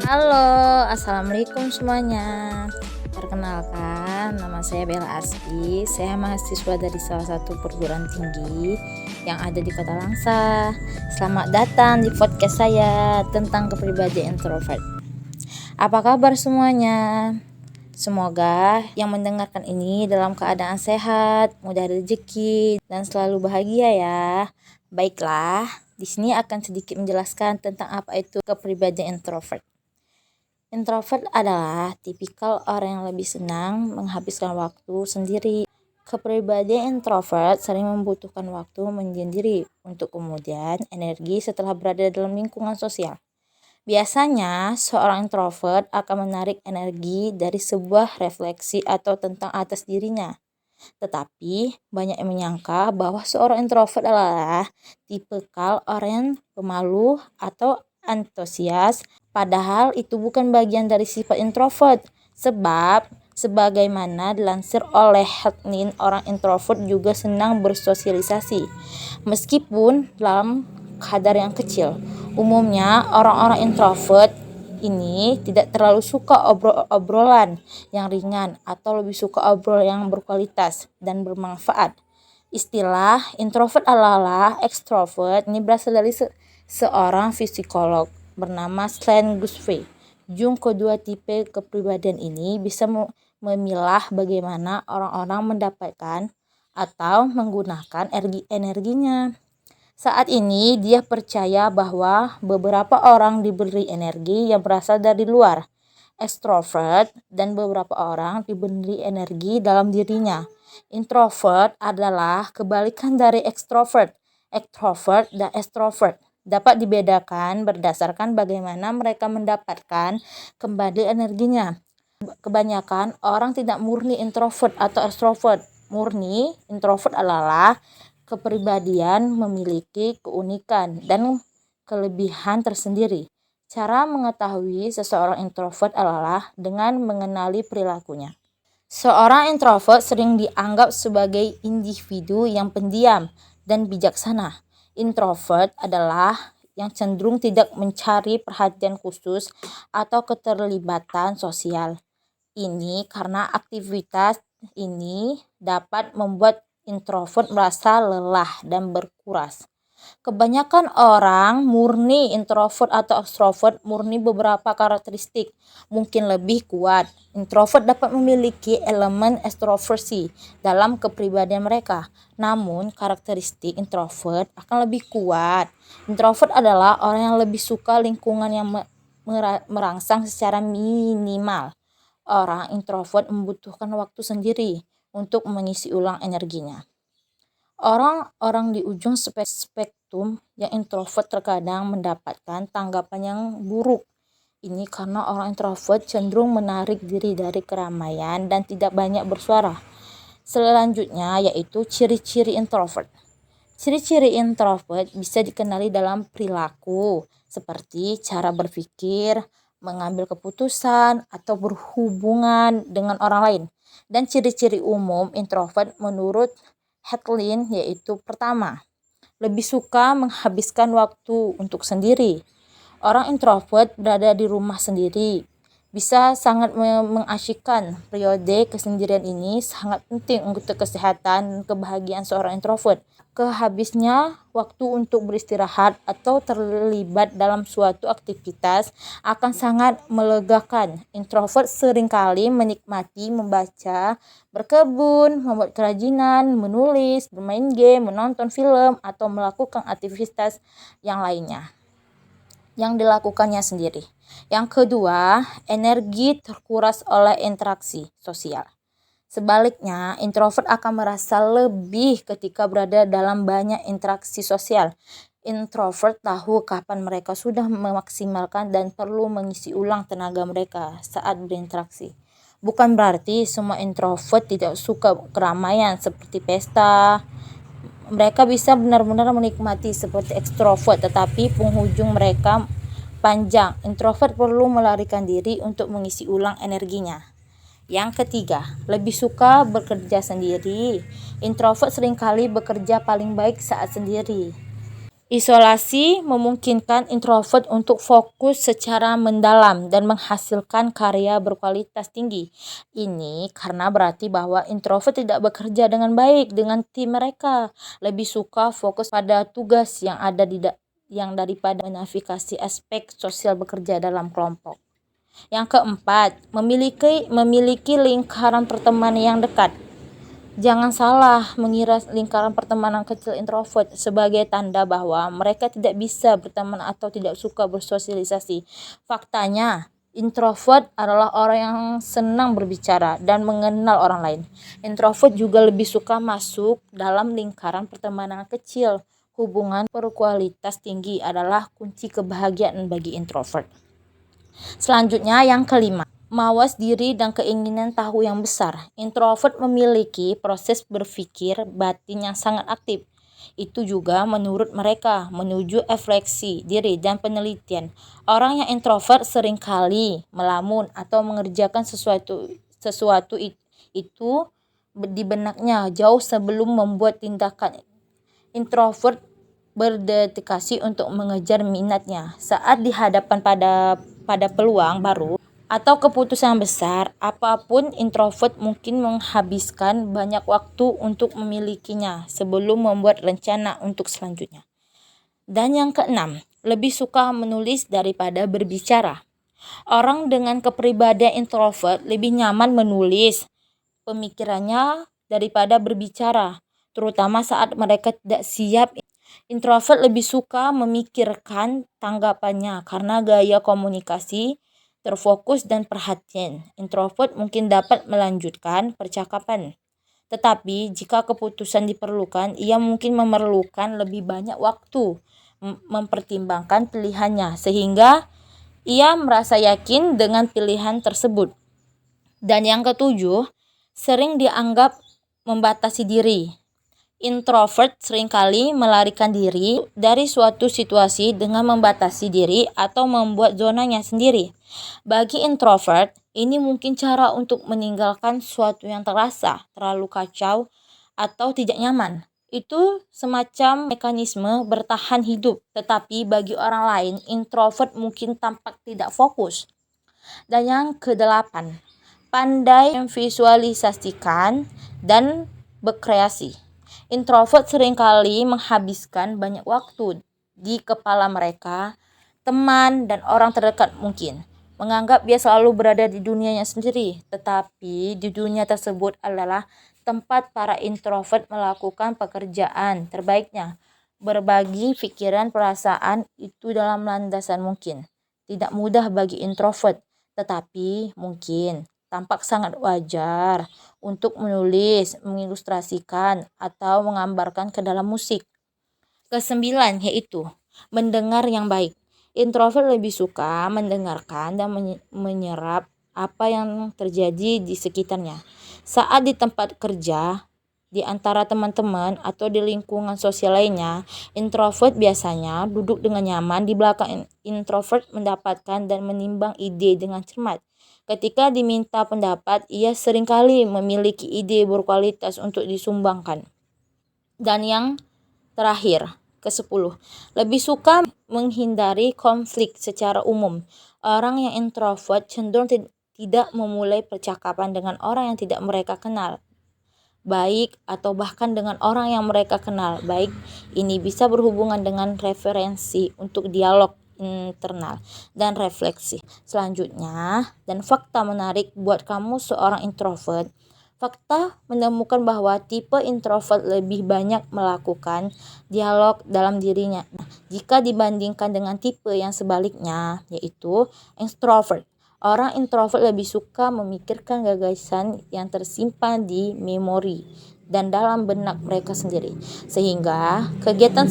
Halo, assalamualaikum semuanya. Perkenalkan, nama saya Bella Aspi. Saya mahasiswa dari salah satu perguruan tinggi yang ada di Kota Langsa. Selamat datang di podcast saya tentang kepribadian introvert. Apa kabar semuanya? Semoga yang mendengarkan ini dalam keadaan sehat, mudah rezeki, dan selalu bahagia ya. Baiklah, di sini akan sedikit menjelaskan tentang apa itu kepribadian introvert. Introvert adalah tipikal orang yang lebih senang menghabiskan waktu sendiri. Kepribadian introvert sering membutuhkan waktu menyendiri untuk kemudian energi setelah berada dalam lingkungan sosial. Biasanya, seorang introvert akan menarik energi dari sebuah refleksi atau tentang atas dirinya. Tetapi, banyak yang menyangka bahwa seorang introvert adalah tipikal orang yang pemalu atau antusias, padahal itu bukan bagian dari sifat introvert. Sebab, sebagaimana dilansir oleh Headnin, orang introvert juga senang bersosialisasi, meskipun dalam kadar yang kecil. Umumnya, orang-orang introvert ini tidak terlalu suka obrolan yang ringan atau lebih suka obrolan yang berkualitas dan bermanfaat. Istilah introvert adalah extrovert ini berasal dari seorang psikolog bernama Stan Gusvey. Jung kedua tipe kepribadian ini bisa memilah bagaimana orang-orang mendapatkan atau menggunakan energinya. Saat ini dia percaya bahwa beberapa orang diberi energi yang berasal dari luar, extrovert, dan beberapa orang diberi energi dalam dirinya. Introvert adalah kebalikan dari extrovert. Extrovert dan extrovert dapat dibedakan berdasarkan bagaimana mereka mendapatkan kembali energinya. Kebanyakan orang tidak murni introvert atau extrovert. Murni introvert adalah kepribadian memiliki keunikan dan kelebihan tersendiri. Cara mengetahui seseorang introvert adalah dengan mengenali perilakunya. Seorang introvert sering dianggap sebagai individu yang pendiam dan bijaksana. Introvert adalah yang cenderung tidak mencari perhatian khusus atau keterlibatan sosial. Ini karena aktivitas ini dapat membuat introvert merasa lelah dan berkuras. Kebanyakan orang murni introvert atau extrovert murni beberapa karakteristik mungkin lebih kuat. Introvert dapat memiliki elemen ekstroversi dalam kepribadian mereka. Namun karakteristik introvert akan lebih kuat. Introvert adalah orang yang lebih suka lingkungan yang merangsang secara minimal. Orang introvert membutuhkan waktu sendiri untuk mengisi ulang energinya. Orang-orang di ujung spektrum yang introvert terkadang mendapatkan tanggapan yang buruk. Ini karena orang introvert cenderung menarik diri dari keramaian dan tidak banyak bersuara. Selanjutnya yaitu ciri-ciri introvert. Ciri-ciri introvert bisa dikenali dalam perilaku, seperti cara berpikir, mengambil keputusan, atau berhubungan dengan orang lain. Dan ciri-ciri umum introvert menurut Headlin yaitu pertama, lebih suka menghabiskan waktu untuk sendiri. Orang introvert berada di rumah sendiri bisa sangat mengasyikkan. Periode kesendirian ini sangat penting untuk kesehatan dan kebahagiaan seorang introvert. Kehabisnya waktu untuk beristirahat atau terlibat dalam suatu aktivitas akan sangat melegakan. Introvert seringkali menikmati membaca, berkebun, membuat kerajinan, menulis, bermain game, menonton film, atau melakukan aktivitas yang lainnya yang dilakukannya sendiri. Yang kedua, energi terkuras oleh interaksi sosial. Sebaliknya, introvert akan merasa lebih ketika berada dalam banyak interaksi sosial. Introvert tahu kapan mereka sudah memaksimalkan dan perlu mengisi ulang tenaga mereka saat berinteraksi. Bukan berarti semua introvert tidak suka keramaian seperti pesta. Mereka bisa benar-benar menikmati seperti ekstrovert, tetapi penghujung mereka panjang. Introvert perlu melarikan diri untuk mengisi ulang energinya. Yang ketiga, lebih suka bekerja sendiri. Introvert seringkali bekerja paling baik saat sendiri. Isolasi memungkinkan introvert untuk fokus secara mendalam dan menghasilkan karya berkualitas tinggi. Ini karena berarti bahwa introvert tidak bekerja dengan baik dengan tim mereka, lebih suka fokus pada tugas yang ada yang daripada menavigasi aspek sosial bekerja dalam kelompok. Yang keempat, memiliki lingkaran pertemanan yang dekat. Jangan salah mengira lingkaran pertemanan kecil introvert sebagai tanda bahwa mereka tidak bisa berteman atau tidak suka bersosialisasi. Faktanya, introvert adalah orang yang senang berbicara dan mengenal orang lain. Introvert juga lebih suka masuk dalam lingkaran pertemanan kecil. Hubungan berkualitas tinggi adalah kunci kebahagiaan bagi introvert. Selanjutnya yang kelima, mawas diri dan keinginan tahu yang besar. Introvert memiliki proses berpikir batin yang sangat aktif. Itu juga menurut mereka menuju refleksi diri dan penelitian. Orang yang introvert seringkali melamun atau mengerjakan sesuatu itu di benaknya jauh sebelum membuat tindakan. Introvert berdedikasi untuk mengejar minatnya. Saat dihadapkan pada peluang baru atau keputusan besar, apapun introvert mungkin menghabiskan banyak waktu untuk memilikinya sebelum membuat rencana untuk selanjutnya. Dan yang keenam, lebih suka menulis daripada berbicara. Orang dengan kepribadian introvert lebih nyaman menulis pemikirannya daripada berbicara, terutama saat mereka tidak siap. Introvert lebih suka memikirkan tanggapannya karena gaya komunikasi terfokus dan perhatian. Introvert mungkin dapat melanjutkan percakapan, tetapi jika keputusan diperlukan, ia mungkin memerlukan lebih banyak waktu mempertimbangkan pilihannya sehingga ia merasa yakin dengan pilihan tersebut. Dan yang ketujuh, sering dianggap membatasi diri. Introvert seringkali melarikan diri dari suatu situasi dengan membatasi diri atau membuat zonanya sendiri. Bagi introvert, ini mungkin cara untuk meninggalkan sesuatu yang terasa terlalu kacau atau tidak nyaman. Itu semacam mekanisme bertahan hidup, tetapi bagi orang lain, introvert mungkin tampak tidak fokus. Dan yang kedelapan, pandai memvisualisasikan dan berkreasi. Introvert seringkali menghabiskan banyak waktu di kepala mereka, teman dan orang terdekat mungkin menganggap dia selalu berada di dunianya sendiri, tetapi di dunia tersebut adalah tempat para introvert melakukan pekerjaan terbaiknya. Berbagi pikiran perasaan itu dalam landasan mungkin tidak mudah bagi introvert, tetapi mungkin tampak sangat wajar untuk menulis, mengilustrasikan, atau menggambarkan ke dalam musik. Kesembilan yaitu mendengar yang baik. Introvert lebih suka mendengarkan dan menyerap apa yang terjadi di sekitarnya. Saat di tempat kerja, di antara teman-teman atau di lingkungan sosial lainnya, introvert biasanya duduk dengan nyaman di belakang. Introvert mendapatkan dan menimbang ide dengan cermat. Ketika diminta pendapat, ia seringkali memiliki ide berkualitas untuk disumbangkan. Dan yang terakhir, ke-10, lebih suka menghindari konflik secara umum. Orang yang introvert cenderung tidak memulai percakapan dengan orang yang tidak mereka kenal, baik atau bahkan dengan orang yang mereka kenal baik. Ini bisa berhubungan dengan referensi untuk dialog internal dan refleksi. Selanjutnya, dan fakta menarik buat kamu seorang introvert. Fakta menemukan bahwa tipe introvert lebih banyak melakukan dialog dalam dirinya jika dibandingkan dengan tipe yang sebaliknya, yaitu extrovert. Orang introvert lebih suka memikirkan gagasan yang tersimpan di memori dan dalam benak mereka sendiri, sehingga kegiatan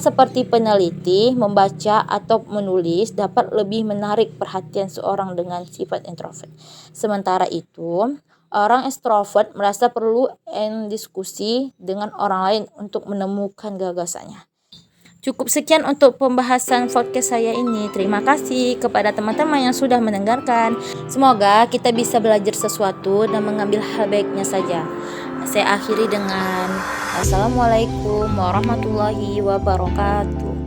seperti peneliti, membaca, atau menulis dapat lebih menarik perhatian seorang dengan sifat introvert. Sementara itu, orang extrovert merasa perlu diskusi dengan orang lain untuk menemukan gagasannya. Cukup sekian untuk pembahasan podcast saya ini. Terima kasih kepada teman-teman yang sudah mendengarkan. Semoga kita bisa belajar sesuatu dan mengambil hal baiknya saja. Saya akhiri dengan Assalamualaikum warahmatullahi wabarakatuh.